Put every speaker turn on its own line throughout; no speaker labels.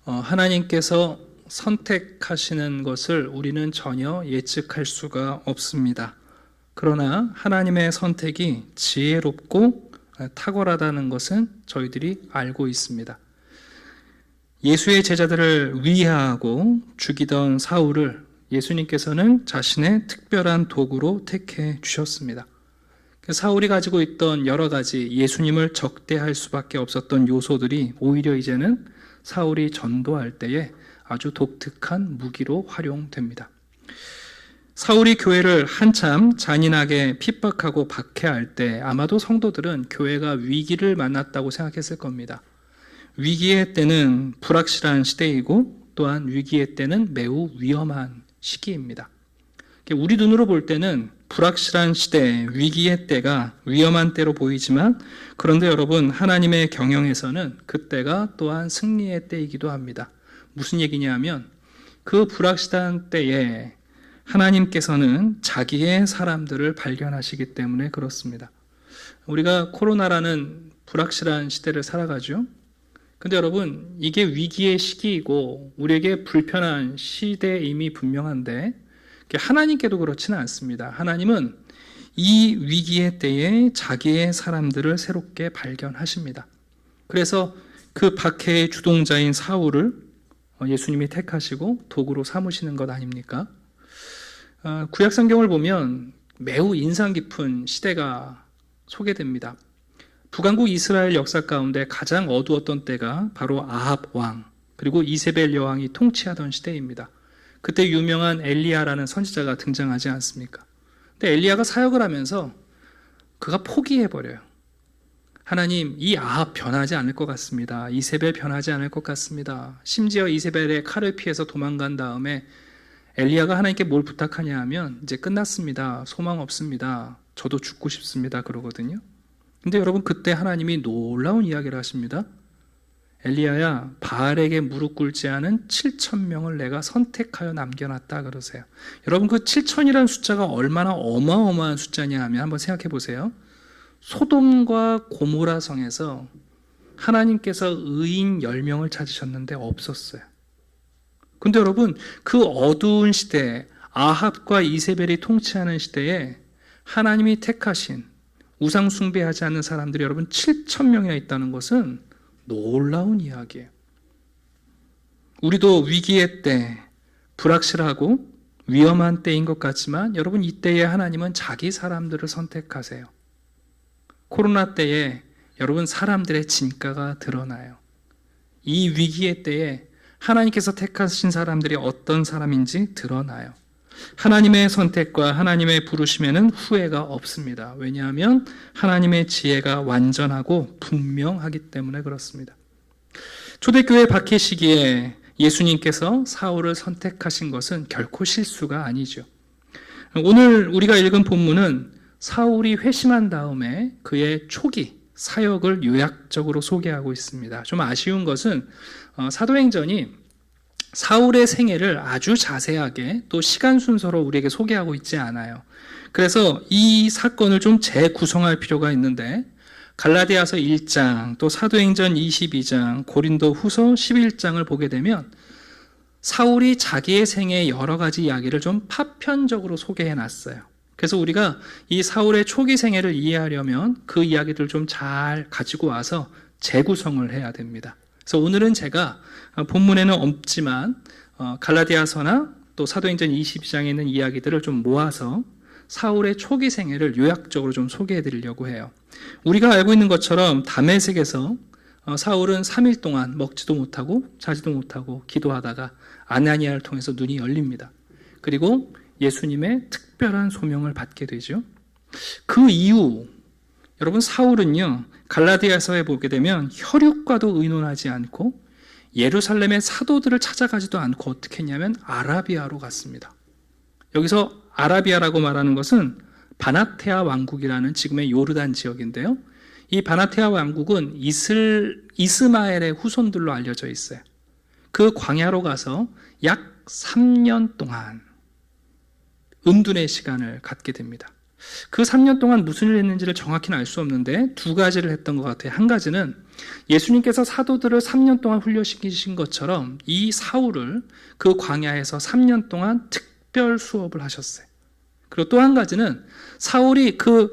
하나님께서 선택하시는 것을 우리는 전혀 예측할 수가 없습니다. 그러나 하나님의 선택이 지혜롭고 탁월하다는 것은 저희들이 알고 있습니다. 예수의 제자들을 위하하고 죽이던 사울을 예수님께서는 자신의 특별한 도구로 택해 주셨습니다. 사울이 가지고 있던 여러 가지 예수님을 적대할 수밖에 없었던 요소들이 오히려 이제는 사울이 전도할 때에 아주 독특한 무기로 활용됩니다. 사울이 교회를 한참 잔인하게 핍박하고 박해할 때 아마도 성도들은 교회가 위기를 만났다고 생각했을 겁니다. 위기의 때는 불확실한 시대이고 또한 위기의 때는 매우 위험한 시기입니다. 우리 눈으로 볼 때는 불확실한 시대, 위기의 때가 위험한 때로 보이지만 그런데 여러분, 하나님의 경영에서는 그때가 또한 승리의 때이기도 합니다. 무슨 얘기냐면 그 불확실한 때에 하나님께서는 자기의 사람들을 발견하시기 때문에 그렇습니다. 우리가 코로나라는 불확실한 시대를 살아가죠. 근데 여러분, 이게 위기의 시기이고 우리에게 불편한 시대임이 분명한데 하나님께도 그렇지는 않습니다. 하나님은 이 위기의 때에 자기의 사람들을 새롭게 발견하십니다. 그래서 그 박해의 주동자인 사울을 예수님이 택하시고 도구로 삼으시는 것 아닙니까? 구약성경을 보면 매우 인상 깊은 시대가 소개됩니다. 북왕국 이스라엘 역사 가운데 가장 어두웠던 때가 바로 아합 왕 그리고 이세벨 여왕이 통치하던 시대입니다. 그때 유명한 엘리야라는 선지자가 등장하지 않습니까? 근데 엘리야가 사역을 하면서 그가 포기해버려요. 하나님, 이 아합 변하지 않을 것 같습니다. 이세벨 변하지 않을 것 같습니다. 심지어 이세벨의 칼을 피해서 도망간 다음에 엘리야가 하나님께 뭘 부탁하냐 하면 이제 끝났습니다. 소망 없습니다. 저도 죽고 싶습니다. 그러거든요. 근데 여러분, 그때 하나님이 놀라운 이야기를 하십니다. 엘리야야, 바알에게 무릎 꿇지 않은 7,000명을 내가 선택하여 남겨놨다 그러세요. 여러분, 그 7,000이라는 숫자가 얼마나 어마어마한 숫자냐 하면 한번 생각해 보세요. 소돔과 고모라 성에서 하나님께서 의인 10명을 찾으셨는데 없었어요. 근데 여러분, 그 어두운 시대에 아합과 이세벨이 통치하는 시대에 하나님이 택하신 우상 숭배하지 않는 사람들이 여러분 7,000명이나 있다는 것은 놀라운 이야기예요. 우리도 위기의 때, 불확실하고 위험한 때인 것 같지만 여러분, 이때에 하나님은 자기 사람들을 선택하세요. 코로나 때에 여러분, 사람들의 진가가 드러나요. 이 위기의 때에 하나님께서 택하신 사람들이 어떤 사람인지 드러나요. 하나님의 선택과 하나님의 부르심에는 후회가 없습니다. 왜냐하면 하나님의 지혜가 완전하고 분명하기 때문에 그렇습니다. 초대교회 박해 시기에 예수님께서 사울을 선택하신 것은 결코 실수가 아니죠. 오늘 우리가 읽은 본문은 사울이 회심한 다음에 그의 초기 사역을 요약적으로 소개하고 있습니다. 좀 아쉬운 것은 사도행전이 사울의 생애를 아주 자세하게 또 시간 순서로 우리에게 소개하고 있지 않아요. 그래서 이 사건을 좀 재구성할 필요가 있는데 갈라디아서 1장, 또 사도행전 22장, 고린도 후서 11장을 보게 되면 사울이 자기의 생애의 여러 가지 이야기를 좀 파편적으로 소개해 놨어요. 그래서 우리가 이 사울의 초기 생애를 이해하려면 그 이야기들을 좀 잘 가지고 와서 재구성을 해야 됩니다. 그래서 오늘은 제가 본문에는 없지만 갈라디아서나 또 사도행전 22장에 있는 이야기들을 좀 모아서 사울의 초기 생애를 요약적으로 좀 소개해 드리려고 해요. 우리가 알고 있는 것처럼 다메섹에서 사울은 3일 동안 먹지도 못하고 자지도 못하고 기도하다가 아나니아를 통해서 눈이 열립니다. 그리고 예수님의 특별한 소명을 받게 되죠. 그 이후 여러분, 사울은요, 갈라디아서에 보게 되면 혈육과도 의논하지 않고 예루살렘의 사도들을 찾아가지도 않고 어떻게 했냐면 아라비아로 갔습니다. 여기서 아라비아라고 말하는 것은 바나테아 왕국이라는 지금의 요르단 지역인데요. 이 바나테아 왕국은 이스마엘의 후손들로 알려져 있어요. 그 광야로 가서 약 3년 동안 은둔의 시간을 갖게 됩니다. 그 3년 동안 무슨 일을 했는지를 정확히는 알 수 없는데 두 가지를 했던 것 같아요. 한 가지는 예수님께서 사도들을 3년 동안 훈련시키신 것처럼 이 사울을 그 광야에서 3년 동안 특별 수업을 하셨어요. 그리고 또 한 가지는 사울이 그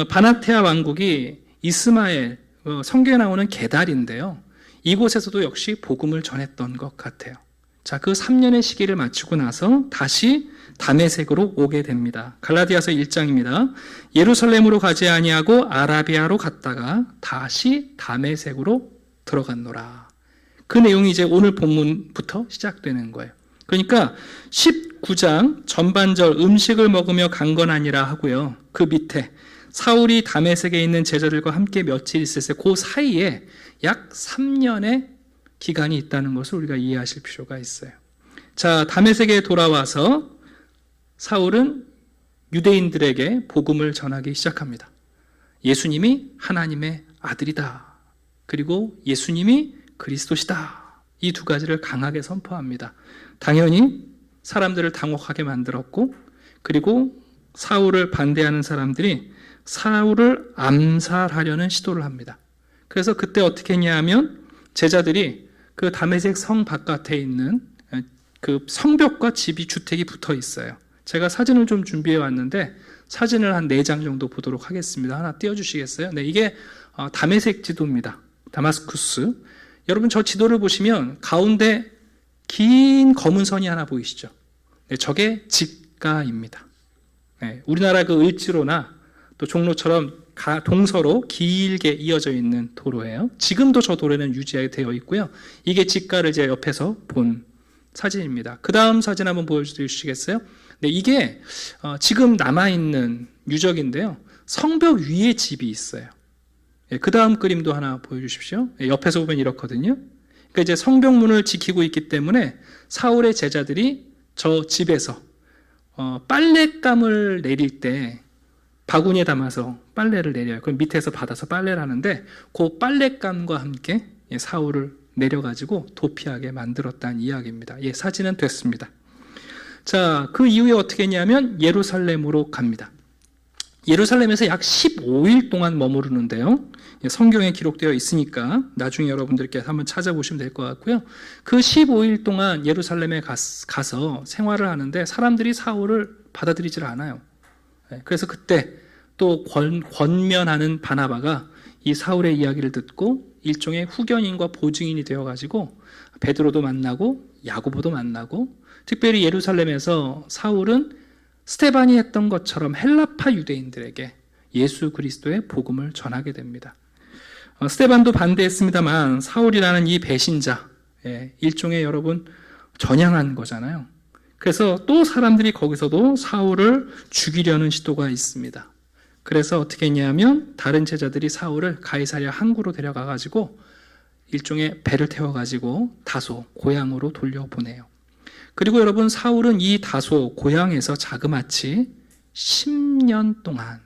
바나테아 왕국이 이스마엘, 성경에 나오는 게달인데요. 이곳에서도 역시 복음을 전했던 것 같아요. 자, 그 3년의 시기를 마치고 나서 다시 다메섹으로 오게 됩니다. 갈라디아서 1장입니다. 예루살렘으로 가지 아니하고 아라비아로 갔다가 다시 다메섹으로 들어갔노라. 그 내용이 이제 오늘 본문부터 시작되는 거예요. 그러니까 19장 전반절 음식을 먹으며 간 건 아니라 하고요. 그 밑에 사울이 다메섹에 있는 제자들과 함께 며칠 있었어요. 그 사이에 약 3년의 기간이 있다는 것을 우리가 이해하실 필요가 있어요. 자, 다메섹에 돌아와서 사울은 유대인들에게 복음을 전하기 시작합니다. 예수님이 하나님의 아들이다. 그리고 예수님이 그리스도시다. 이 두 가지를 강하게 선포합니다. 당연히 사람들을 당혹하게 만들었고, 그리고 사울을 반대하는 사람들이 사울을 암살하려는 시도를 합니다. 그래서 그때 어떻게 했냐 하면 제자들이 그 다메섹 성 바깥에 있는 그 성벽과 집이 주택이 붙어 있어요. 제가 사진을 좀 준비해 왔는데 사진을 한 4장 정도 보도록 하겠습니다. 하나 띄워주시겠어요? 네, 이게 다메섹 지도입니다. 다마스쿠스. 여러분 저 지도를 보시면 가운데 긴 검은 선이 하나 보이시죠? 네, 저게 직가입니다. 네, 우리나라 그 을지로나 또 종로처럼 동서로 길게 이어져 있는 도로예요. 지금도 저 도로는 유지되어 있고요. 이게 직가를 제 옆에서 본 사진입니다. 그 다음 사진 한번 보여주시겠어요? 네, 이게 지금 남아있는 유적인데요. 성벽 위에 집이 있어요. 네, 그 다음 그림도 하나 보여주십시오. 네, 옆에서 보면 이렇거든요. 그러니까 이제 성벽문을 지키고 있기 때문에 사울의 제자들이 저 집에서 빨랫감을 내릴 때 바구니에 담아서 빨래를 내려요. 그럼 밑에서 받아서 빨래를 하는데 그 빨랫감과 함께 사울을 내려가지고 도피하게 만들었다는 이야기입니다. 예, 사진은 됐습니다. 자, 그 이후에 어떻게 했냐면 예루살렘으로 갑니다. 예루살렘에서 약 15일 동안 머무르는데요. 성경에 기록되어 있으니까 나중에 여러분들께 한번 찾아보시면 될 것 같고요. 그 15일 동안 예루살렘에 가서 생활을 하는데 사람들이 사울을 받아들이질 않아요. 그래서 그때 또 권면하는 바나바가 이 사울의 이야기를 듣고 일종의 후견인과 보증인이 되어가지고 베드로도 만나고 야고보도 만나고, 특별히 예루살렘에서 사울은 스데반이 했던 것처럼 헬라파 유대인들에게 예수 그리스도의 복음을 전하게 됩니다. 스데반도 반대했습니다만 사울이라는 이 배신자, 일종의 여러분 전향한 거잖아요. 그래서 또 사람들이 거기서도 사울을 죽이려는 시도가 있습니다. 그래서 어떻게 했냐면 다른 제자들이 사울을 가이사랴 항구로 데려가가지고 일종의 배를 태워가지고 다소 고향으로 돌려보내요. 그리고 여러분 사울은 이 다소 고향에서 자그마치 10년 동안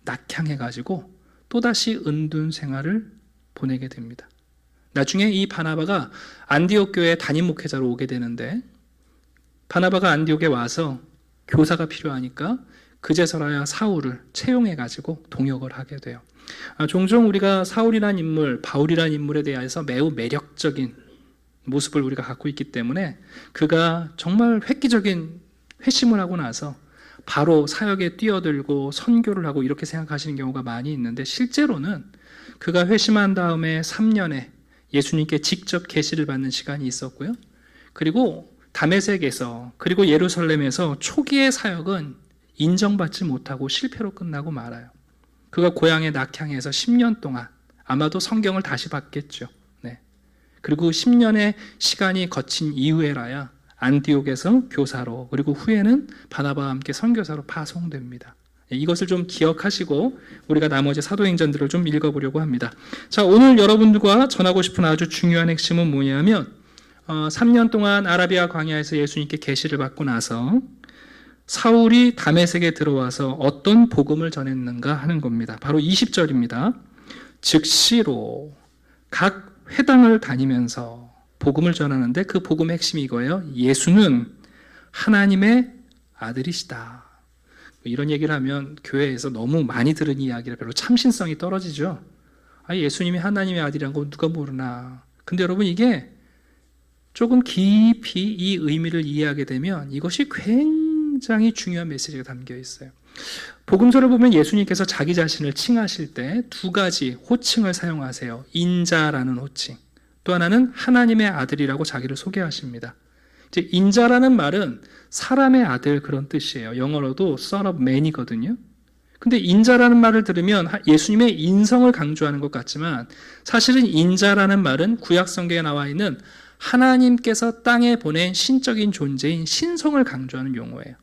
낙향해가지고 또다시 은둔 생활을 보내게 됩니다. 나중에 이 바나바가 안디옥 교회 담임 목회자로 오게 되는데 바나바가 안디옥에 와서 교사가 필요하니까 그제서야 사울을 채용해가지고 동역을 하게 돼요. 종종 우리가 사울이라는 인물, 바울이라는 인물에 대해서 매우 매력적인 모습을 우리가 갖고 있기 때문에 그가 정말 획기적인 회심을 하고 나서 바로 사역에 뛰어들고 선교를 하고 이렇게 생각하시는 경우가 많이 있는데, 실제로는 그가 회심한 다음에 3년에 예수님께 직접 계시를 받는 시간이 있었고요. 그리고 다메섹에서 그리고 예루살렘에서 초기의 사역은 인정받지 못하고 실패로 끝나고 말아요. 그가 고향에 낙향해서 10년 동안 아마도 성경을 다시 봤겠죠. 네. 그리고 10년의 시간이 거친 이후에라야 안디옥에서 교사로, 그리고 후에는 바나바와 함께 선교사로 파송됩니다. 이것을 좀 기억하시고 우리가 나머지 사도행전들을 좀 읽어보려고 합니다. 자, 오늘 여러분들과 전하고 싶은 아주 중요한 핵심은 뭐냐면 3년 동안 아라비아 광야에서 예수님께 계시를 받고 나서 사울이 다메섹에 들어와서 어떤 복음을 전했는가 하는 겁니다. 바로 20절입니다. 즉시로 각 회당을 다니면서 복음을 전하는데 그 복음의 핵심이 이거예요. 예수는 하나님의 아들이시다. 이런 얘기를 하면 교회에서 너무 많이 들은 이야기라 별로 참신성이 떨어지죠. 예수님이 하나님의 아들이란 거 누가 모르나. 근데 여러분, 이게 조금 깊이 이 의미를 이해하게 되면 이것이 굉장히 중요한 메시지가 담겨 있어요. 복음서를 보면 예수님께서 자기 자신을 칭하실 때 두 가지 호칭을 사용하세요. 인자라는 호칭, 또 하나는 하나님의 아들이라고 자기를 소개하십니다. 이제 인자라는 말은 사람의 아들, 그런 뜻이에요. 영어로도 son of man이거든요. 근데 인자라는 말을 들으면 예수님의 인성을 강조하는 것 같지만, 사실은 인자라는 말은 구약 성경에 나와 있는 하나님께서 땅에 보낸 신적인 존재인 신성을 강조하는 용어예요.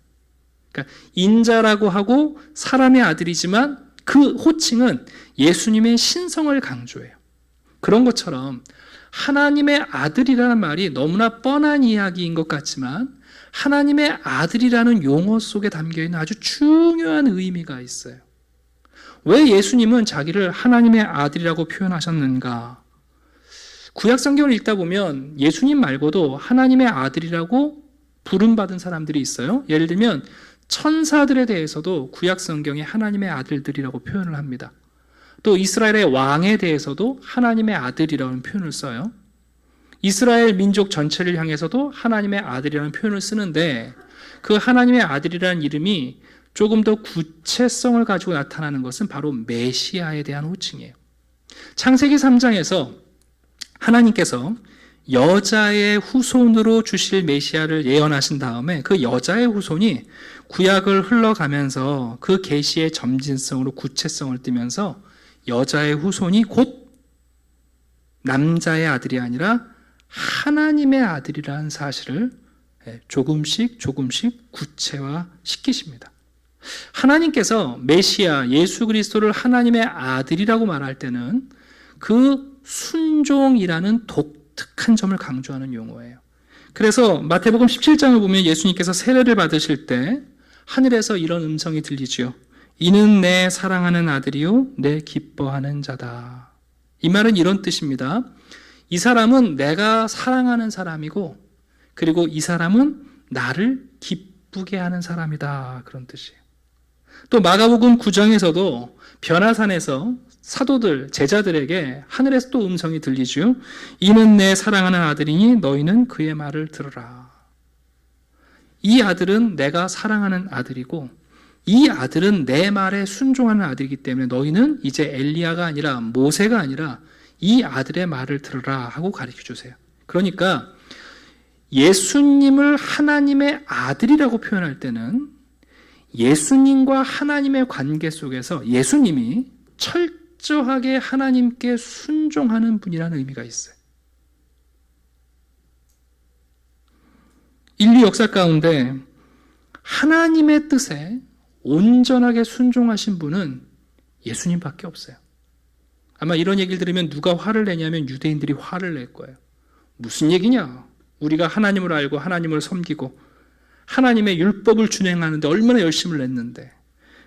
그러니까 인자라고 하고 사람의 아들이지만 그 호칭은 예수님의 신성을 강조해요. 그런 것처럼 하나님의 아들이라는 말이 너무나 뻔한 이야기인 것 같지만 하나님의 아들이라는 용어 속에 담겨있는 아주 중요한 의미가 있어요. 왜 예수님은 자기를 하나님의 아들이라고 표현하셨는가? 구약 성경을 읽다 보면 예수님 말고도 하나님의 아들이라고 부름받은 사람들이 있어요. 예를 들면 천사들에 대해서도 구약 성경에 하나님의 아들들이라고 표현을 합니다. 또 이스라엘의 왕에 대해서도 하나님의 아들이라는 표현을 써요. 이스라엘 민족 전체를 향해서도 하나님의 아들이라는 표현을 쓰는데, 그 하나님의 아들이라는 이름이 조금 더 구체성을 가지고 나타나는 것은 바로 메시아에 대한 호칭이에요. 창세기 3장에서 하나님께서 여자의 후손으로 주실 메시아를 예언하신 다음에 그 여자의 후손이 구약을 흘러가면서 그 계시의 점진성으로 구체성을 띠면서 여자의 후손이 곧 남자의 아들이 아니라 하나님의 아들이라는 사실을 조금씩 구체화시키십니다. 하나님께서 메시아 예수 그리스도를 하나님의 아들이라고 말할 때는 그 순종이라는 독특한 점을 강조하는 용어예요. 그래서 마태복음 17장을 보면 예수님께서 세례를 받으실 때 하늘에서 이런 음성이 들리지요. 이는 내 사랑하는 아들이요 내 기뻐하는 자다. 이 말은 이런 뜻입니다. 이 사람은 내가 사랑하는 사람이고, 그리고 이 사람은 나를 기쁘게 하는 사람이다, 그런 뜻이에요. 또 마가복음 9장에서도 변화산에서 사도들, 제자들에게 하늘에서 또 음성이 들리죠. 이는 내 사랑하는 아들이니 너희는 그의 말을 들으라. 이 아들은 내가 사랑하는 아들이고 이 아들은 내 말에 순종하는 아들이기 때문에 너희는 이제 엘리야가 아니라 모세가 아니라 이 아들의 말을 들으라 하고 가르쳐 주세요. 그러니까 예수님을 하나님의 아들이라고 표현할 때는 예수님과 하나님의 관계 속에서 예수님이 철저하게 하나님께 순종하는 분이라는 의미가 있어요. 인류 역사 가운데 하나님의 뜻에 온전하게 순종하신 분은 예수님밖에 없어요. 아마 이런 얘기를 들으면 누가 화를 내냐면 유대인들이 화를 낼 거예요. 무슨 얘기냐? 우리가 하나님을 알고 하나님을 섬기고 하나님의 율법을 준행하는데 얼마나 열심을 냈는데.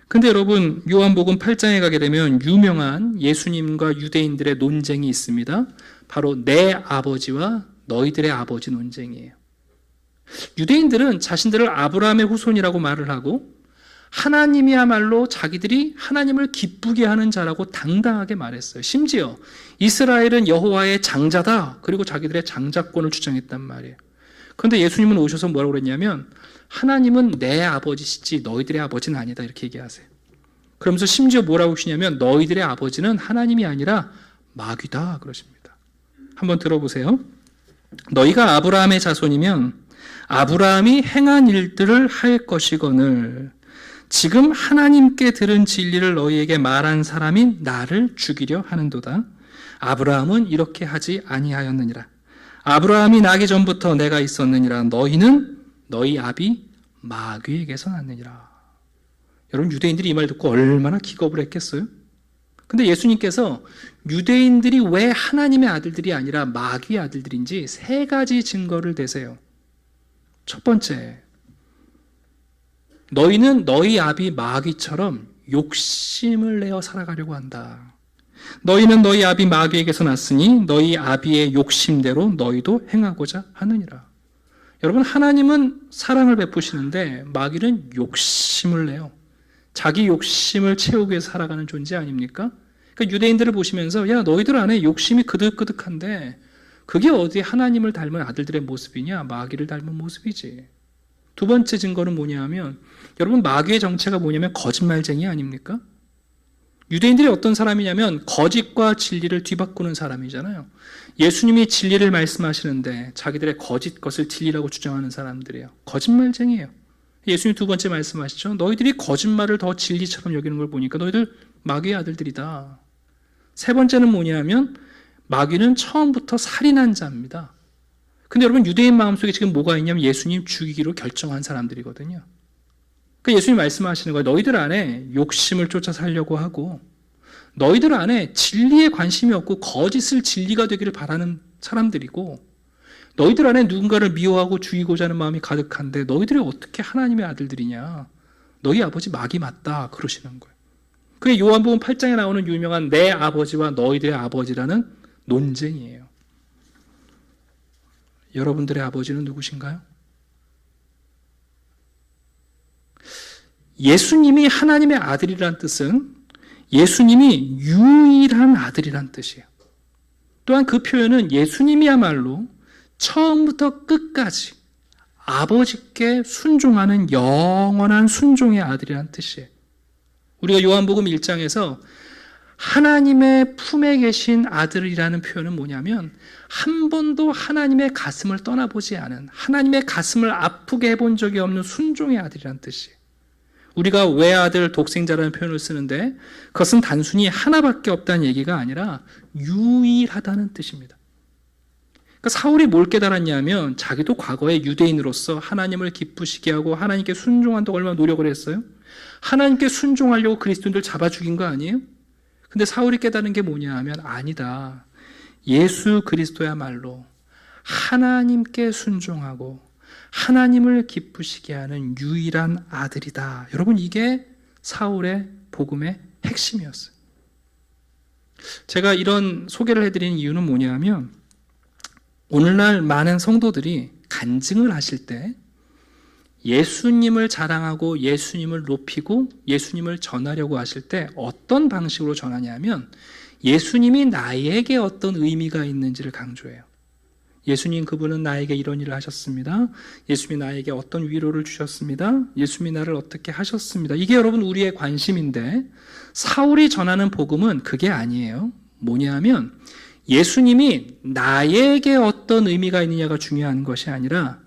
근데 여러분, 요한복음 8장에 가게 되면 유명한 예수님과 유대인들의 논쟁이 있습니다. 바로 내 아버지와 너희들의 아버지 논쟁이에요. 유대인들은 자신들을 아브라함의 후손이라고 말을 하고 하나님이야말로 자기들이 하나님을 기쁘게 하는 자라고 당당하게 말했어요. 심지어 이스라엘은 여호와의 장자다. 그리고 자기들의 장자권을 주장했단 말이에요. 그런데 예수님은 오셔서 뭐라고 그랬냐면 하나님은 내 아버지시지 너희들의 아버지는 아니다, 이렇게 얘기하세요. 그러면서 심지어 뭐라고 하시냐면 너희들의 아버지는 하나님이 아니라 마귀다 그러십니다. 한번 들어보세요. 너희가 아브라함의 자손이면 아브라함이 행한 일들을 할 것이거늘 지금 하나님께 들은 진리를 너희에게 말한 사람인 나를 죽이려 하는도다. 아브라함은 이렇게 하지 아니하였느니라. 아브라함이 나기 전부터 내가 있었느니라. 너희는 너희 아비 마귀에게서 났느니라. 여러분, 유대인들이 이 말 듣고 얼마나 기겁을 했겠어요? 근데 예수님께서 유대인들이 왜 하나님의 아들들이 아니라 마귀의 아들들인지 세 가지 증거를 대세요. 첫 번째, 너희는 너희 아비 마귀처럼 욕심을 내어 살아가려고 한다. 너희는 너희 아비 마귀에게서 났으니 너희 아비의 욕심대로 너희도 행하고자 하느니라. 여러분, 하나님은 사랑을 베푸시는데 마귀는 욕심을 내요. 자기 욕심을 채우기 위해서 살아가는 존재 아닙니까? 그러니까 유대인들을 보시면서 야 너희들 안에 욕심이 그득그득한데 그게 어디 하나님을 닮은 아들들의 모습이냐? 마귀를 닮은 모습이지. 두 번째 증거는 뭐냐 하면 여러분 마귀의 정체가 뭐냐면 거짓말쟁이 아닙니까? 유대인들이 어떤 사람이냐면 거짓과 진리를 뒤바꾸는 사람이잖아요. 예수님이 진리를 말씀하시는데 자기들의 거짓 것을 진리라고 주장하는 사람들이에요. 거짓말쟁이에요. 예수님 두 번째 말씀하시죠. 너희들이 거짓말을 더 진리처럼 여기는 걸 보니까 너희들 마귀의 아들들이다. 세 번째는 뭐냐면 마귀는 처음부터 살인한 자입니다. 근데 여러분 유대인 마음속에 지금 뭐가 있냐면 예수님 죽이기로 결정한 사람들이거든요. 그러니까 예수님 말씀하시는 거예요. 너희들 안에 욕심을 쫓아 살려고 하고 너희들 안에 진리에 관심이 없고 거짓을 진리가 되기를 바라는 사람들이고 너희들 안에 누군가를 미워하고 죽이고자 하는 마음이 가득한데 너희들이 어떻게 하나님의 아들들이냐. 너희 아버지 마귀 맞다 그러시는 거예요. 그게 요한복음 8장에 나오는 유명한 내 아버지와 너희들의 아버지라는 논쟁이에요. 여러분들의 아버지는 누구신가요? 예수님이 하나님의 아들이란 뜻은 예수님이 유일한 아들이란 뜻이에요. 또한 그 표현은 예수님이야말로 처음부터 끝까지 아버지께 순종하는 영원한 순종의 아들이란 뜻이에요. 우리가 요한복음 1장에서 하나님의 품에 계신 아들이라는 표현은 뭐냐면 한 번도 하나님의 가슴을 떠나보지 않은 하나님의 가슴을 아프게 해본 적이 없는 순종의 아들이라는 뜻이에요. 우리가 외아들 독생자라는 표현을 쓰는데 그것은 단순히 하나밖에 없다는 얘기가 아니라 유일하다는 뜻입니다. 그러니까 사울이 뭘 깨달았냐면 자기도 과거에 유대인으로서 하나님을 기쁘시게 하고 하나님께 순종한다고 얼마나 노력을 했어요? 하나님께 순종하려고 그리스도인들 잡아 죽인 거 아니에요? 근데 사울이 깨달은 게 뭐냐 하면 아니다. 예수 그리스도야말로 하나님께 순종하고 하나님을 기쁘시게 하는 유일한 아들이다. 여러분 이게 사울의 복음의 핵심이었어요. 제가 이런 소개를 해드리는 이유는 뭐냐 하면 오늘날 많은 성도들이 간증을 하실 때 예수님을 자랑하고 예수님을 높이고 예수님을 전하려고 하실 때 어떤 방식으로 전하냐면 예수님이 나에게 어떤 의미가 있는지를 강조해요. 예수님 그분은 나에게 이런 일을 하셨습니다. 예수님이 나에게 어떤 위로를 주셨습니다. 예수님이 나를 어떻게 하셨습니다. 이게 여러분 우리의 관심인데 사울이 전하는 복음은 그게 아니에요. 뭐냐 하면 예수님이 나에게 어떤 의미가 있느냐가 중요한 것이 아니라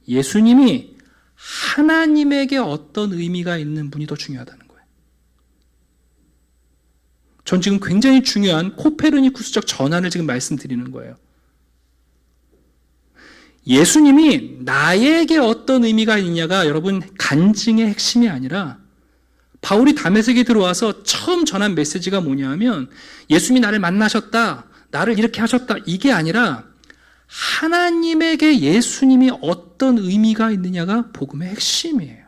예수님이 하나님에게 어떤 의미가 있는 분이 더 중요하다는 거예요. 전 지금 굉장히 중요한 코페르니쿠스적 전환을 지금 말씀드리는 거예요. 예수님이 나에게 어떤 의미가 있느냐가 여러분 간증의 핵심이 아니라 바울이 다메섹에 들어와서 처음 전한 메시지가 뭐냐 하면 예수님이 나를 만나셨다. 나를 이렇게 하셨다. 이게 아니라 하나님에게 예수님이 어떤 의미가 있느냐가 복음의 핵심이에요.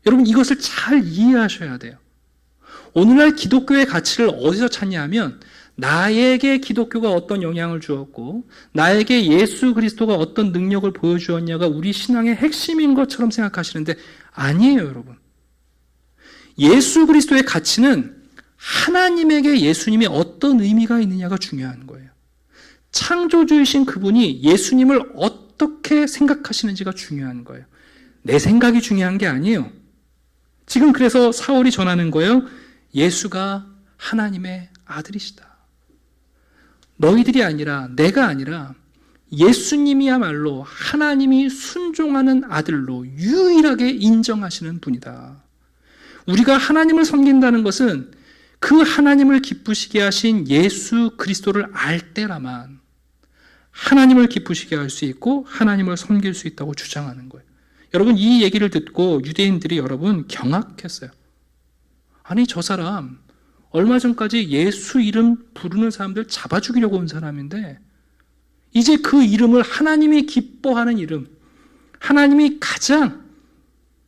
여러분 이것을 잘 이해하셔야 돼요. 오늘날 기독교의 가치를 어디서 찾냐 하면 나에게 기독교가 어떤 영향을 주었고 나에게 예수 그리스도가 어떤 능력을 보여주었냐가 우리 신앙의 핵심인 것처럼 생각하시는데 아니에요, 여러분. 예수 그리스도의 가치는 하나님에게 예수님이 어떤 의미가 있느냐가 중요한 거예요. 창조주이신 그분이 예수님을 어떻게 생각하시는지가 중요한 거예요. 내 생각이 중요한 게 아니에요. 지금 그래서 사울이 전하는 거예요. 예수가 하나님의 아들이시다. 너희들이 아니라 내가 아니라 예수님이야말로 하나님이 순종하는 아들로 유일하게 인정하시는 분이다. 우리가 하나님을 섬긴다는 것은 그 하나님을 기쁘시게 하신 예수 그리스도를 알 때라만 하나님을 기쁘시게 할 수 있고 하나님을 섬길 수 있다고 주장하는 거예요. 여러분 이 얘기를 듣고 유대인들이 여러분 경악했어요. 아니 저 사람 얼마 전까지 예수 이름 부르는 사람들 잡아 죽이려고 온 사람인데 이제 그 이름을 하나님이 기뻐하는 이름, 하나님이 가장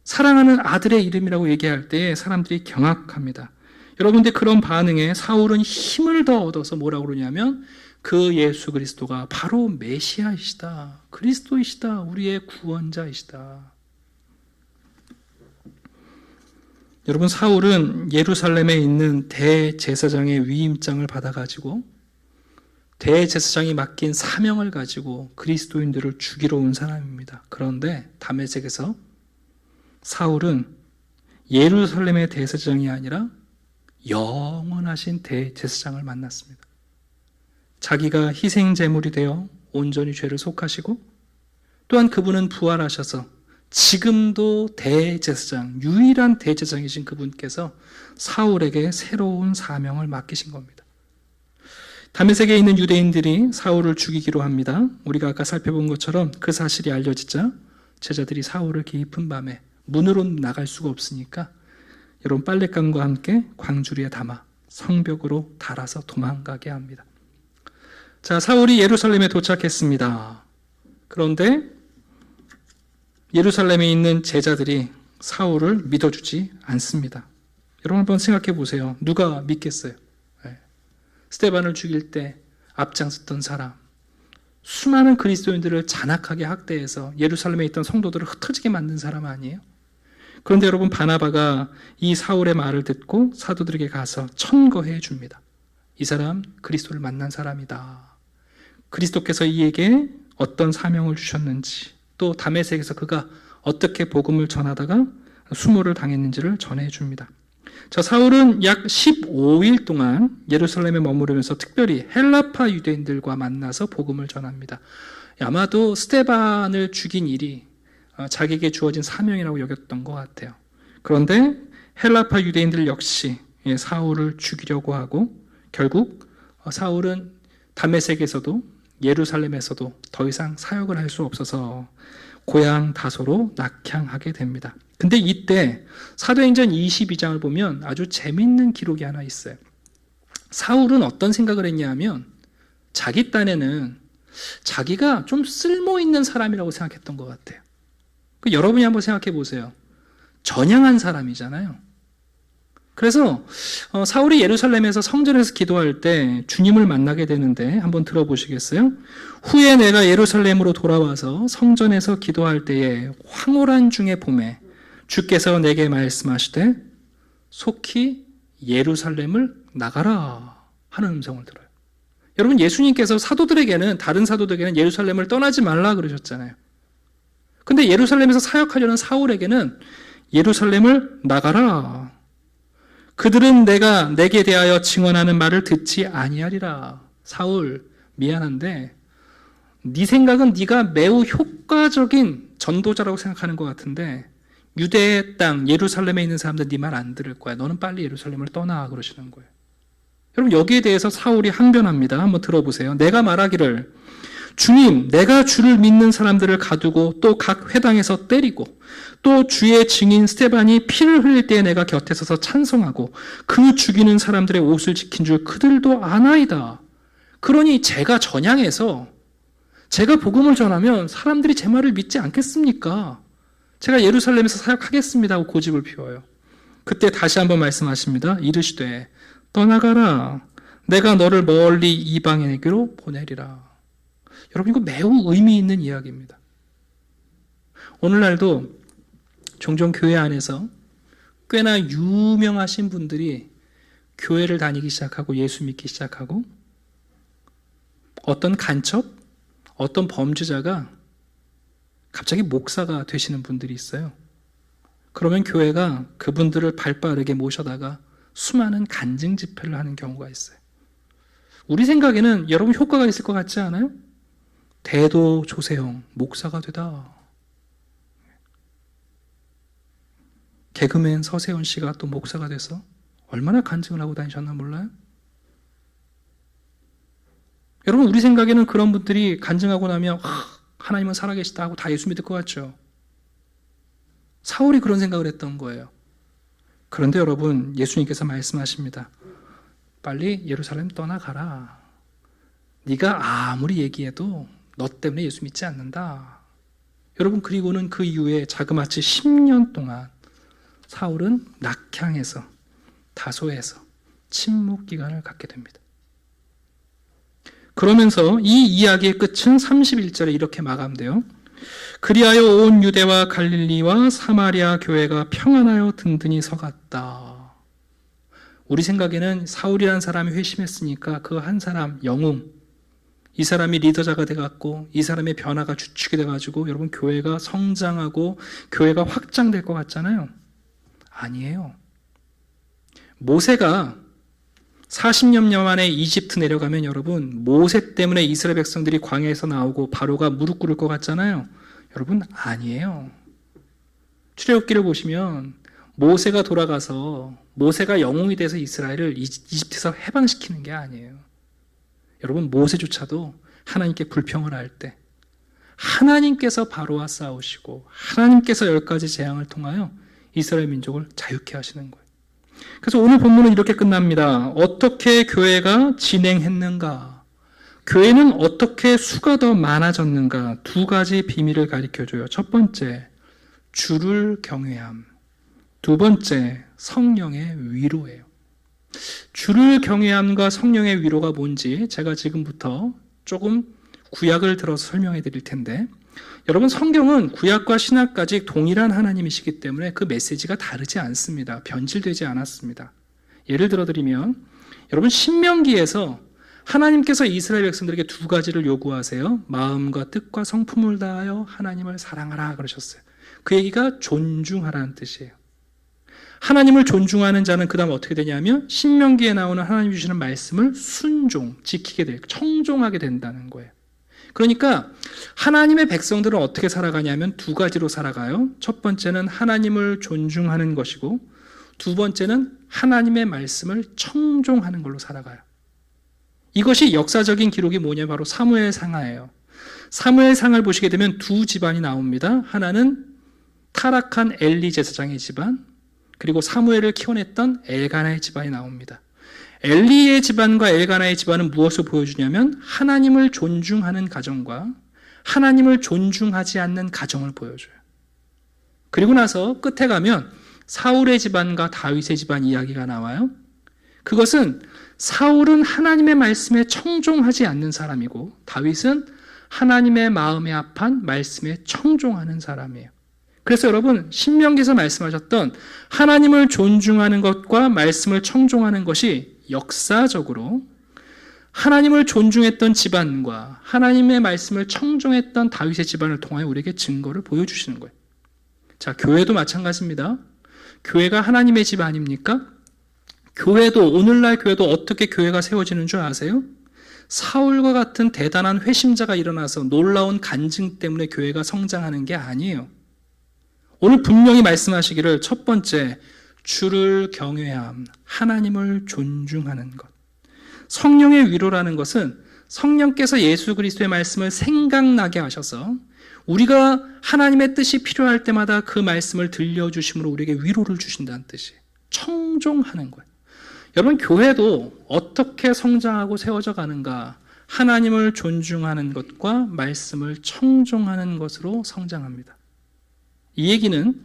사랑하는 아들의 이름이라고 얘기할 때 사람들이 경악합니다. 여러분들 그런 반응에 사울은 힘을 더 얻어서 뭐라고 그러냐면 그 예수 그리스도가 바로 메시아이시다. 그리스도이시다. 우리의 구원자이시다. 여러분, 사울은 예루살렘에 있는 대제사장의 위임장을 받아가지고 대제사장이 맡긴 사명을 가지고 그리스도인들을 죽이러 온 사람입니다. 그런데 다메섹에서 사울은 예루살렘의 대제사장이 아니라 영원하신 대제사장을 만났습니다. 자기가 희생제물이 되어 온전히 죄를 속하시고 또한 그분은 부활하셔서 지금도 대제사장, 유일한 대제사장이신 그분께서 사울에게 새로운 사명을 맡기신 겁니다. 다메섹에 있는 유대인들이 사울을 죽이기로 합니다. 우리가 아까 살펴본 것처럼 그 사실이 알려지자 제자들이 사울을 깊은 밤에 문으로 나갈 수가 없으니까 여러분 빨랫감과 함께 광주리에 담아 성벽으로 달아서 도망가게 합니다. 자, 사울이 예루살렘에 도착했습니다. 그런데 예루살렘에 있는 제자들이 사울을 믿어주지 않습니다. 여러분 한번 생각해 보세요. 누가 믿겠어요? 스데반을 죽일 때 앞장섰던 사람, 수많은 그리스도인들을 잔악하게 학대해서 예루살렘에 있던 성도들을 흩어지게 만든 사람 아니에요? 그런데 여러분, 바나바가 이 사울의 말을 듣고 사도들에게 가서 천거해 줍니다. 이 사람 그리스도를 만난 사람이다. 그리스도께서 이에게 어떤 사명을 주셨는지, 또 다메섹에서 그가 어떻게 복음을 전하다가 수모를 당했는지를 전해줍니다. 자, 사울은 약 15일 동안 예루살렘에 머무르면서 특별히 헬라파 유대인들과 만나서 복음을 전합니다. 아마도 스데반을 죽인 일이 자기에게 주어진 사명이라고 여겼던 것 같아요. 그런데 헬라파 유대인들 역시 사울을 죽이려고 하고 결국 사울은 다메섹에서도 예루살렘에서도 더 이상 사역을 할 수 없어서 고향 다소로 낙향하게 됩니다. 근데 이때 사도행전 22장을 보면 아주 재밌는 기록이 하나 있어요. 사울은 어떤 생각을 했냐 하면 자기 딴에는 자기가 좀 쓸모있는 사람이라고 생각했던 것 같아요. 여러분이 한번 생각해 보세요. 전향한 사람이잖아요. 그래서 사울이 예루살렘에서 성전에서 기도할 때 주님을 만나게 되는데 한번 들어보시겠어요? 후에 내가 예루살렘으로 돌아와서 성전에서 기도할 때에 황홀한 중에 봄에 주께서 내게 말씀하시되 속히 예루살렘을 나가라 하는 음성을 들어요. 여러분, 예수님께서 사도들에게는, 다른 사도들에게는 예루살렘을 떠나지 말라 그러셨잖아요. 근데 예루살렘에서 사역하려는 사울에게는 예루살렘을 나가라. 그들은 내게 대하여 증언하는 말을 듣지 아니하리라. 사울, 미안한데 네 생각은 네가 매우 효과적인 전도자라고 생각하는 것 같은데 유대의 땅 예루살렘에 있는 사람들 네 말 안 들을 거야. 너는 빨리 예루살렘을 떠나 그러시는 거예요. 여러분, 여기에 대해서 사울이 항변합니다. 한번 들어보세요. 내가 말하기를 주님, 내가 주를 믿는 사람들을 가두고 또 각 회당에서 때리고 또 주의 증인 스데반이 피를 흘릴 때에 내가 곁에 서서 찬송하고 그 죽이는 사람들의 옷을 지킨 줄 그들도 아나이다. 그러니 제가 전향해서 제가 복음을 전하면 사람들이 제 말을 믿지 않겠습니까? 제가 예루살렘에서 사역하겠습니다 하고 고집을 피워요. 그때 다시 한번 말씀하십니다. 이르시되 떠나가라. 내가 너를 멀리 이방인에게로 보내리라. 여러분, 이거 매우 의미 있는 이야기입니다. 오늘날도 종종 교회 안에서 꽤나 유명하신 분들이 교회를 다니기 시작하고 예수 믿기 시작하고 어떤 간첩, 어떤 범죄자가 갑자기 목사가 되시는 분들이 있어요. 그러면 교회가 그분들을 발빠르게 모셔다가 수많은 간증 집회를 하는 경우가 있어요. 우리 생각에는 여러분 효과가 있을 것 같지 않아요? 대도 조세형 목사가 되다. 개그맨 서세훈 씨가 또 목사가 돼서 얼마나 간증을 하고 다니셨나 몰라요? 여러분, 우리 생각에는 그런 분들이 간증하고 나면 하나님은 살아계시다 하고 다 예수 믿을 것 같죠. 사울이 그런 생각을 했던 거예요. 그런데 여러분, 예수님께서 말씀하십니다. 빨리 예루살렘 떠나가라. 네가 아무리 얘기해도 너 때문에 예수 믿지 않는다. 여러분, 그리고는 그 이후에 자그마치 10년 동안 사울은 낙향에서 다소에서 침묵 기간을 갖게 됩니다. 그러면서 이 이야기의 끝은 31절에 이렇게 마감돼요. 그리하여 온 유대와 갈릴리와 사마리아 교회가 평안하여 든든히 서갔다. 우리 생각에는 사울이라는 사람이 회심했으니까 그 한 사람, 영웅, 이 사람이 리더자가 돼갖고 이 사람의 변화가 주축이 돼가지고 여러분 교회가 성장하고 교회가 확장될 것 같잖아요. 아니에요. 모세가 40년 만에 이집트 내려가면 여러분 모세 때문에 이스라엘 백성들이 광야에서 나오고 바로가 무릎 꿇을 것 같잖아요. 여러분 아니에요. 출애굽기를 보시면 모세가 돌아가서 모세가 영웅이 돼서 이스라엘을 이집트에서 해방시키는 게 아니에요. 여러분 모세조차도 하나님께 불평을 할 때 하나님께서 바로와 싸우시고 하나님께서 10가지 재앙을 통하여 이스라엘 민족을 자유케 하시는 거예요. 그래서 오늘 본문은 이렇게 끝납니다. 어떻게 교회가 진행했는가? 교회는 어떻게 수가 더 많아졌는가? 두 가지 비밀을 가르쳐줘요. 첫 번째, 주를 경외함. 두 번째, 성령의 위로예요. 주를 경외함과 성령의 위로가 뭔지 제가 지금부터 조금 구약을 들어서 설명해 드릴 텐데, 여러분 성경은 구약과 신약까지 동일한 하나님이시기 때문에 그 메시지가 다르지 않습니다. 변질되지 않았습니다. 예를 들어 드리면 여러분 신명기에서 하나님께서 이스라엘 백성들에게 두 가지를 요구하세요. 마음과 뜻과 성품을 다하여 하나님을 사랑하라 그러셨어요. 그 얘기가 존중하라는 뜻이에요. 하나님을 존중하는 자는 그 다음 어떻게 되냐면 신명기에 나오는 하나님 주시는 말씀을 순종, 지키게 될, 청종하게 된다는 거예요. 그러니까 하나님의 백성들은 어떻게 살아가냐면 두 가지로 살아가요. 첫 번째는 하나님을 존중하는 것이고 두 번째는 하나님의 말씀을 청종하는 걸로 살아가요. 이것이 역사적인 기록이 뭐냐면 바로 사무엘상하예요. 사무엘상을 보시게 되면 두 집안이 나옵니다. 하나는 타락한 엘리 제사장의 집안, 그리고 사무엘을 키워냈던 엘가나의 집안이 나옵니다. 엘리의 집안과 엘가나의 집안은 무엇을 보여주냐면 하나님을 존중하는 가정과 하나님을 존중하지 않는 가정을 보여줘요. 그리고 나서 끝에 가면 사울의 집안과 다윗의 집안 이야기가 나와요. 그것은 사울은 하나님의 말씀에 청종하지 않는 사람이고 다윗은 하나님의 마음에 합한 말씀에 청종하는 사람이에요. 그래서 여러분 신명기에서 말씀하셨던 하나님을 존중하는 것과 말씀을 청종하는 것이 역사적으로 하나님을 존중했던 집안과 하나님의 말씀을 청종했던 다윗의 집안을 통하여 우리에게 증거를 보여주시는 거예요. 자, 교회도 마찬가지입니다. 교회가 하나님의 집 아닙니까? 교회도, 오늘날 교회도 어떻게 교회가 세워지는 줄 아세요? 사울과 같은 대단한 회심자가 일어나서 놀라운 간증 때문에 교회가 성장하는 게 아니에요. 오늘 분명히 말씀하시기를 첫 번째, 주를 경외함, 하나님을 존중하는 것. 성령의 위로라는 것은 성령께서 예수 그리스도의 말씀을 생각나게 하셔서 우리가 하나님의 뜻이 필요할 때마다 그 말씀을 들려주심으로 우리에게 위로를 주신다는 뜻이에요. 청종하는 거예요. 여러분 교회도 어떻게 성장하고 세워져 가는가? 하나님을 존중하는 것과 말씀을 청종하는 것으로 성장합니다. 이 얘기는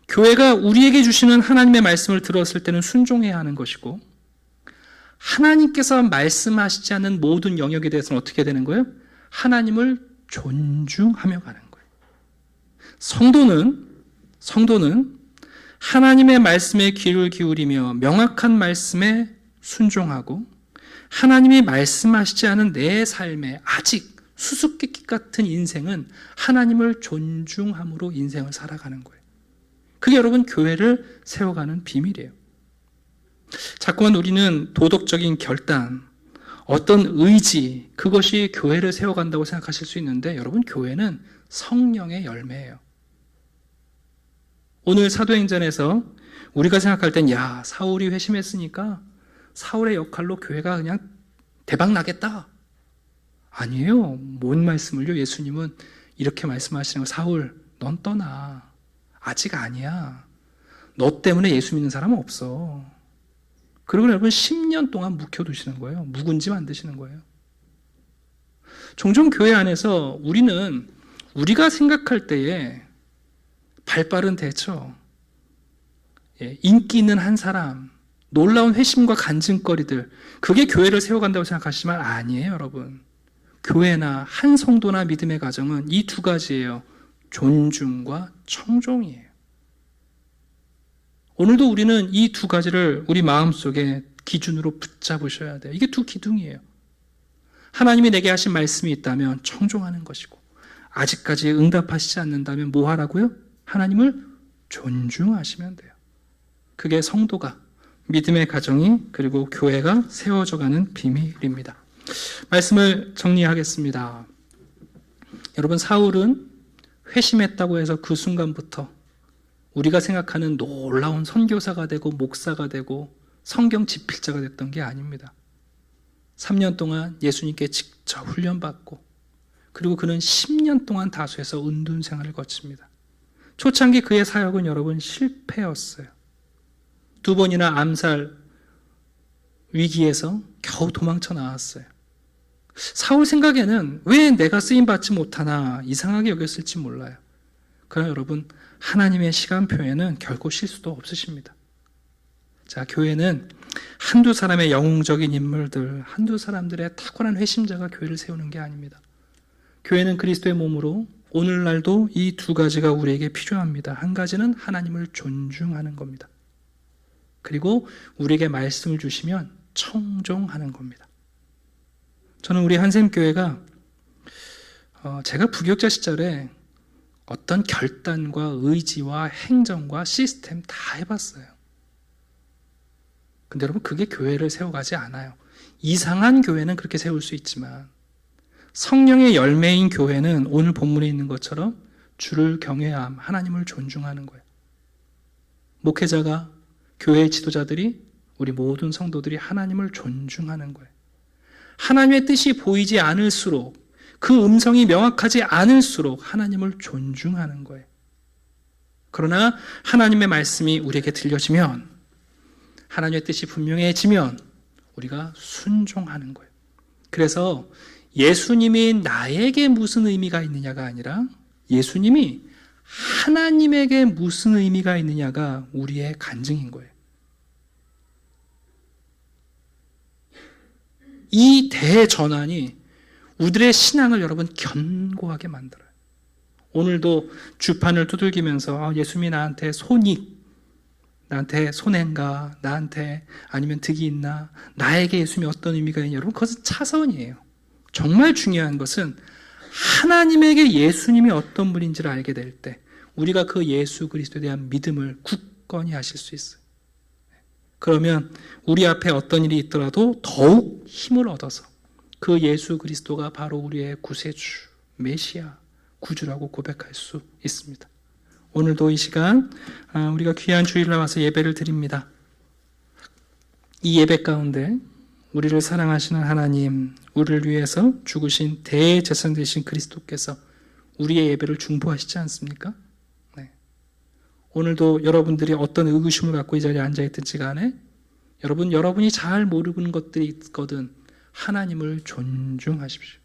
교회가 우리에게 주시는 하나님의 말씀을 들었을 때는 순종해야 하는 것이고 하나님께서 말씀하시지 않는 모든 영역에 대해서는 어떻게 되는 거예요? 하나님을 존중하며 가는 거예요. 성도는 하나님의 말씀에 귀를 기울이며 명확한 말씀에 순종하고 하나님이 말씀하시지 않은 내 삶에 아직 수수께끼 같은 인생은 하나님을 존중함으로 인생을 살아가는 거예요. 그게 여러분 교회를 세워가는 비밀이에요. 자꾸만 우리는 도덕적인 결단, 어떤 의지, 그것이 교회를 세워간다고 생각하실 수 있는데 여러분 교회는 성령의 열매예요. 오늘 사도행전에서 우리가 생각할 땐 야, 사울이 회심했으니까 사울의 역할로 교회가 그냥 대박 나겠다. 아니에요. 뭔 말씀을요? 예수님은 이렇게 말씀하시는 거예요. 사울, 넌 떠나. 아직 아니야. 너 때문에 예수 믿는 사람은 없어. 그리고 여러분 10년 동안 묵혀두시는 거예요. 묵은지 만드시는 거예요. 종종 교회 안에서 우리는 우리가 생각할 때에 발빠른 대처, 인기 있는 한 사람, 놀라운 회심과 간증거리들, 그게 교회를 세워간다고 생각하시지만 아니에요, 여러분. 교회나 한 성도나 믿음의 가정은 이 두 가지예요. 존중과 청종이에요. 오늘도 우리는 이 두 가지를 우리 마음속에 기준으로 붙잡으셔야 돼요. 이게 두 기둥이에요. 하나님이 내게 하신 말씀이 있다면 청종하는 것이고, 아직까지 응답하시지 않는다면 뭐 하라고요? 하나님을 존중하시면 돼요. 그게 성도가, 믿음의 가정이, 그리고 교회가 세워져가는 비밀입니다. 말씀을 정리하겠습니다. 여러분, 사울은 회심했다고 해서 그 순간부터 우리가 생각하는 놀라운 선교사가 되고 목사가 되고 성경 집필자가 됐던 게 아닙니다. 3년 동안 예수님께 직접 훈련받고, 그리고 그는 10년 동안 다수에서 은둔 생활을 거칩니다. 초창기 그의 사역은 여러분 실패였어요. 2번이나 암살 위기에서 겨우 도망쳐 나왔어요. 사울 생각에는 왜 내가 쓰임받지 못하나 이상하게 여겼을지 몰라요. 그러나 여러분, 하나님의 시간표에는 결코 실수도 없으십니다. 자, 교회는 한두 사람의 영웅적인 인물들, 한두 사람들의 탁월한 회심자가 교회를 세우는 게 아닙니다. 교회는 그리스도의 몸으로 오늘날도 이 두 가지가 우리에게 필요합니다. 한 가지는 하나님을 존중하는 겁니다. 그리고 우리에게 말씀을 주시면 청종하는 겁니다. 저는 우리 한샘교회가 제가 부교육자 시절에 어떤 결단과 의지와 행정과 시스템 다 해봤어요. 근데 여러분, 그게 교회를 세워가지 않아요. 이상한 교회는 그렇게 세울 수 있지만 성령의 열매인 교회는 오늘 본문에 있는 것처럼 주를 경외함, 하나님을 존중하는 거예요. 목회자가, 교회 지도자들이, 우리 모든 성도들이 하나님을 존중하는 거예요. 하나님의 뜻이 보이지 않을수록, 그 음성이 명확하지 않을수록 하나님을 존중하는 거예요. 그러나 하나님의 말씀이 우리에게 들려지면, 하나님의 뜻이 분명해지면 우리가 순종하는 거예요. 그래서 예수님이 나에게 무슨 의미가 있느냐가 아니라 예수님이 하나님에게 무슨 의미가 있느냐가 우리의 간증인 거예요. 이 대전환이 우리들의 신앙을 여러분 견고하게 만들어요. 오늘도 주판을 두들기면서 예수님이 나한테 손익, 나한테 손해인가, 나한테 아니면 득이 있나, 나에게 예수님이 어떤 의미가 있냐, 여러분 그것은 차선이에요. 정말 중요한 것은 하나님에게 예수님이 어떤 분인지를 알게 될 때 우리가 그 예수 그리스도에 대한 믿음을 굳건히 하실 수 있어요. 그러면 우리 앞에 어떤 일이 있더라도 더욱 힘을 얻어서 그 예수 그리스도가 바로 우리의 구세주, 메시아, 구주라고 고백할 수 있습니다. 오늘도 이 시간 우리가 귀한 주일날 와서 예배를 드립니다. 이 예배 가운데 우리를 사랑하시는 하나님, 우리를 위해서 죽으신 대제사장 되신 그리스도께서 우리의 예배를 중보하시지 않습니까? 네. 오늘도 여러분들이 어떤 의구심을 갖고 이 자리에 앉아있든지 간에 여러분이 잘 모르는 것들이 있거든 하나님을 존중하십시오.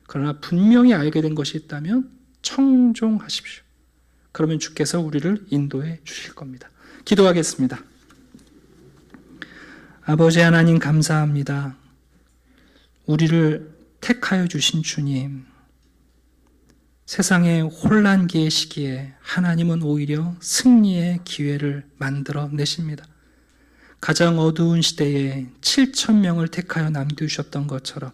그러나 분명히 알게 된 것이 있다면 청종하십시오. 그러면 주께서 우리를 인도해 주실 겁니다. 기도하겠습니다. 아버지 하나님 감사합니다. 우리를 택하여 주신 주님, 세상의 혼란기의 시기에 하나님은 오히려 승리의 기회를 만들어 내십니다. 가장 어두운 시대에 7,000명을 택하여 남겨주셨던 것처럼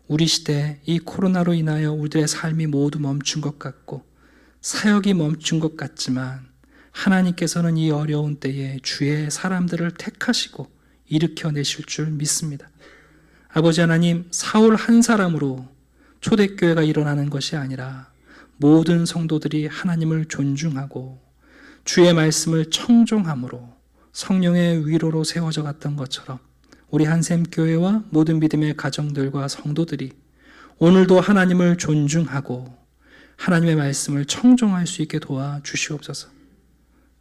우리 시대 이 코로나로 인하여 우리들의 삶이 모두 멈춘 것 같고 사역이 멈춘 것 같지만 하나님께서는 이 어려운 때에 주의 사람들을 택하시고 일으켜내실 줄 믿습니다. 아버지 하나님, 사울 한 사람으로 초대교회가 일어나는 것이 아니라 모든 성도들이 하나님을 존중하고 주의 말씀을 청종함으로 성령의 위로로 세워져 갔던 것처럼 우리 한샘교회와 모든 믿음의 가정들과 성도들이 오늘도 하나님을 존중하고 하나님의 말씀을 청종할 수 있게 도와주시옵소서.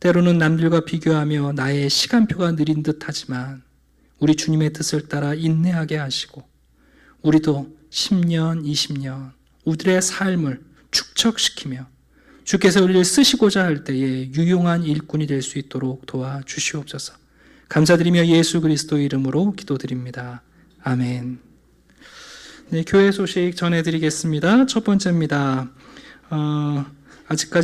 때로는 남들과 비교하며 나의 시간표가 느린 듯 하지만 우리 주님의 뜻을 따라 인내하게 하시고 우리도 10년, 20년 우리들의 삶을 축적시키며 주께서 우리를 쓰시고자 할 때에 유용한 일꾼이 될 수 있도록 도와주시옵소서. 감사드리며 예수 그리스도 이름으로 기도드립니다. 아멘. 네, 교회 소식 전해드리겠습니다. 첫 번째입니다. 아직까지